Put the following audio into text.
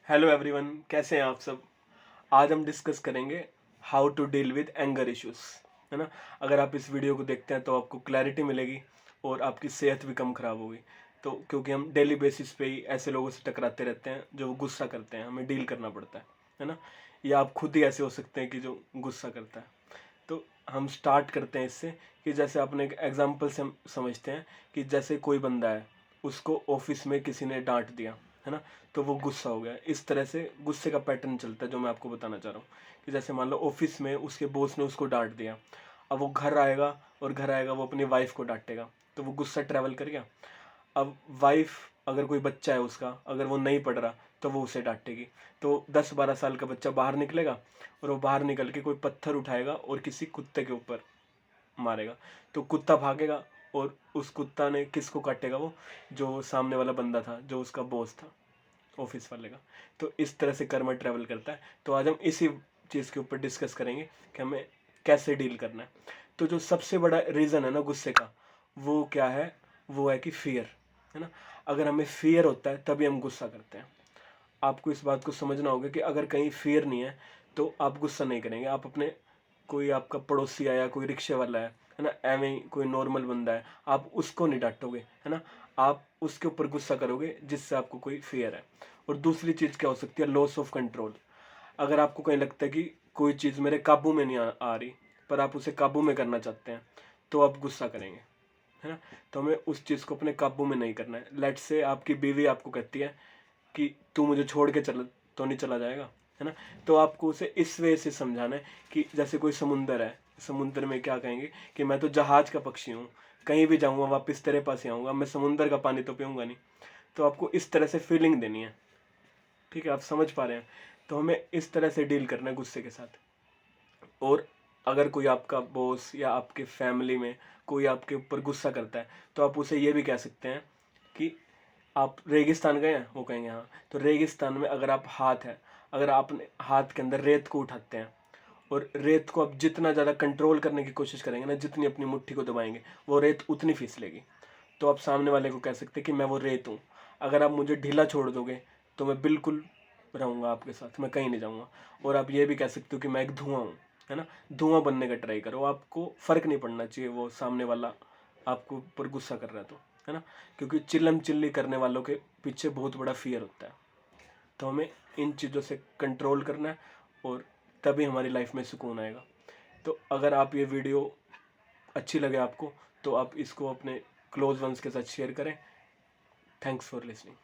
Hello everyone, कैसे हैं आप सब। आज हम डिस्कस करेंगे how to deal with anger issues, है ना। अगर आप इस वीडियो को देखते हैं तो आपको क्लैरिटी मिलेगी और आपकी सेहत भी कम खराब होगी। तो क्योंकि हम डेली बेसिस पे ही ऐसे लोगों से टकराते रहते हैं जो गुस्सा करते हैं, हमें डील करना पड़ता है ना। या आप खुद ही ऐसे हो सकते हैं कि जो गुस्सा करता है। तो हम स्टार्ट करते हैं इससे कि जैसे अपने एक एग्जाम्पल से हम समझते हैं कि जैसे कोई बंदा है, उसको ऑफिस में किसी ने डांट दिया, है ना। तो वो गुस्सा हो गया। इस तरह से गुस्से का पैटर्न चलता है जो मैं आपको बताना चाह रहा हूँ कि जैसे मान लो ऑफिस में उसके बॉस ने उसको डांट दिया। अब वो घर आएगा और घर आएगा वो अपनी वाइफ को डांटेगा, तो वो गुस्सा ट्रैवल कर गया। अब वाइफ, अगर कोई बच्चा है उसका, अगर वो नहीं पढ़ रहा तो वो उसे डांटेगी। तो 10-12 साल का बच्चा बाहर निकलेगा और वो बाहर निकल के कोई पत्थर उठाएगा और किसी कुत्ते के ऊपर मारेगा। तो कुत्ता भागेगा और उस कुत्ता ने किसको काटेगा, वो जो सामने वाला बंदा था, जो उसका बॉस था ऑफिस वाले का। तो इस तरह से कर्म ट्रैवल करता है। तो आज हम इसी चीज़ के ऊपर डिस्कस करेंगे कि हमें कैसे डील करना है। तो जो सबसे बड़ा रीज़न है ना गुस्से का, वो क्या है, वो है कि फियर, है ना। अगर हमें फियर होता है तभी हम गुस्सा करते हैं। आपको इस बात को समझना होगा कि अगर कहीं फियर नहीं है तो आप गुस्सा नहीं करेंगे। आप अपने, कोई आपका पड़ोसी आया, कोई रिक्शे वाला है ना, एवं ही कोई नॉर्मल बंदा है, आप उसको नहीं डांटोगे, है ना। आप उसके ऊपर गुस्सा करोगे जिससे आपको कोई फियर है। और दूसरी चीज़ क्या हो सकती है, लॉस ऑफ कंट्रोल। अगर आपको कहीं लगता है कि कोई चीज़ मेरे काबू में नहीं आ रही, पर आप उसे काबू में करना चाहते हैं, तो आप गुस्सा करेंगे, है ना। तो हमें उस चीज़ को अपने काबू में नहीं करना है। लेट्स से आपकी बीवी आपको कहती है कि तू मुझे छोड़ के चल तो नहीं चला जाएगा, है ना। तो आपको उसे इस वे से समझाना है कि जैसे कोई समुंदर है, समुंदर में क्या कहेंगे कि मैं तो जहाज का पक्षी हूँ, कहीं भी जाऊँगा वापस तेरे पास ही आऊँगा, मैं समुंदर का पानी तो पीऊँगा नहीं। तो आपको इस तरह से फीलिंग देनी है, ठीक है, आप समझ पा रहे हैं। तो हमें इस तरह से डील करना है गुस्से के साथ। और अगर कोई आपका बॉस या आपके फैमिली में कोई आपके ऊपर गुस्सा करता है, तो आप उसे ये भी कह सकते हैं कि आप रेगिस्तान गए हैं, वो कहेंगे हाँ। तो रेगिस्तान में अगर आप हाथ है, अगर आप अपने हाथ के अंदर रेत को उठाते हैं और रेत को आप जितना ज़्यादा कंट्रोल करने की कोशिश करेंगे ना, जितनी अपनी मुट्ठी को दबाएंगे, वो रेत उतनी फिसलेगी। तो आप सामने वाले को कह सकते हैं कि मैं वो रेत हूँ, अगर आप मुझे ढीला छोड़ दोगे तो मैं बिल्कुल रहूँगा आपके साथ, मैं कहीं नहीं जाऊँगा। और आप ये भी कह सकते हो कि मैं एक धुआं हूँ, है ना। धुआं बनने का ट्राई करो, आपको फ़र्क नहीं पड़ना चाहिए वो सामने वाला आपको ऊपर गुस्सा कर रहा है तो, है ना। क्योंकि चिल्लम चिल्ली करने वालों के पीछे बहुत बड़ा फियर होता है। तो हमें इन चीज़ों से कंट्रोल करना है और तभी हमारी लाइफ में सुकून आएगा। तो अगर आप ये वीडियो अच्छी लगे आपको, तो आप इसको अपने क्लोज वंस के साथ शेयर करें। Thanks for listening.